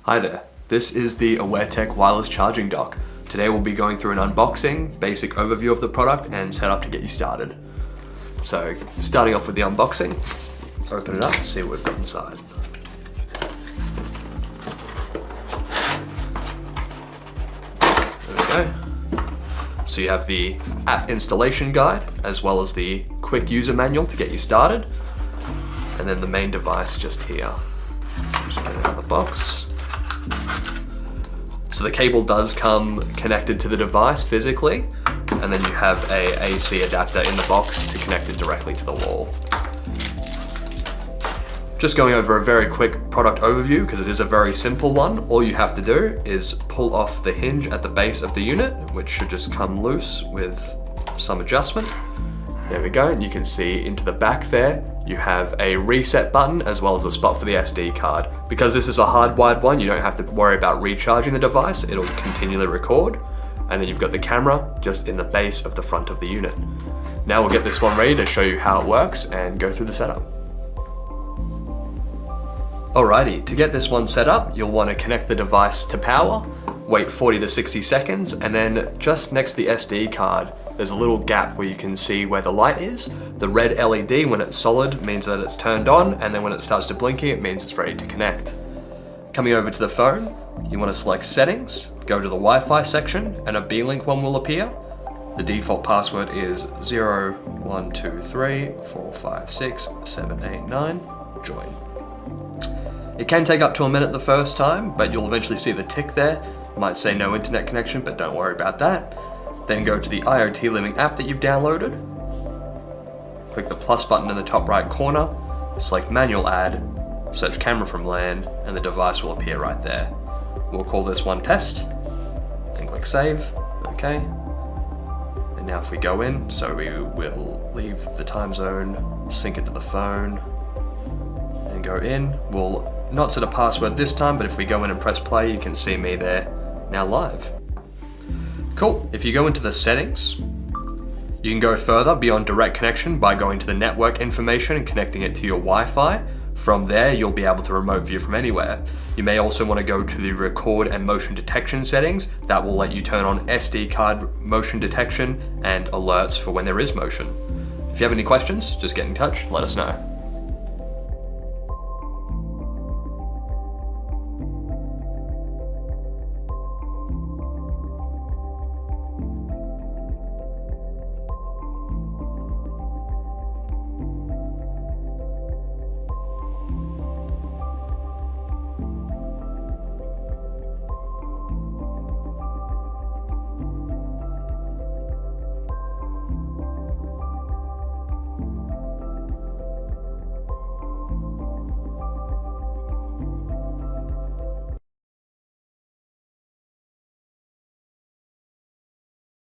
Hi there, this is the AwareTech wireless charging dock. Today we'll be going through an unboxing, basic overview of the product, and setup to get you started. So, starting off with the unboxing, let's open it up and see what we've got inside. There we go. So you have the app installation guide, as well as the quick user manual to get you started, and then the main device just here. Just get it out of the box. So the cable does come connected to the device physically, and then you have a AC adapter in the box to connect it directly to the wall. Just going over a very quick product overview, because it is a very simple one. All you have to do is pull off the hinge at the base of the unit, which should just come loose with some adjustment. There we go, and you can see into the back there, you have a reset button as well as a spot for the SD card. Because this is a hardwired one, you don't have to worry about recharging the device, it'll continually record. And then you've got the camera just in the base of the front of the unit. Now we'll get this one ready to show you how it works and go through the setup. Alrighty, to get this one set up, you'll want to connect the device to power, wait 40 to 60 seconds, and then just next to the SD card, there's a little gap where you can see where the light is. The red LED when it's solid means that it's turned on, and then when it starts to blinking, it means it's ready to connect. Coming over to the phone, you want to select settings, go to the Wi-Fi section, and a B-Link one will appear. The default password is 0123456789, join. It can take up to a minute the first time, but you'll eventually see the tick there. It might say no internet connection, but don't worry about that. Then go to the IoT Living app that you've downloaded. Click the plus button in the top right corner, select manual add, search camera from LAN, and the device will appear right there. We'll call this one test, and click save, okay. And now if we go in, so we will leave the time zone, sync it to the phone, and go in. We'll not set a password this time, but if we go in and press play, you can see me there, now live. Cool, if you go into the settings, you can go further beyond direct connection by going to the network information and connecting it to your Wi-Fi. From there, you'll be able to remote view from anywhere. You may also want to go to the record and motion detection settings. That will let you turn on SD card motion detection and alerts for when there is motion. If you have any questions, just get in touch, let us know.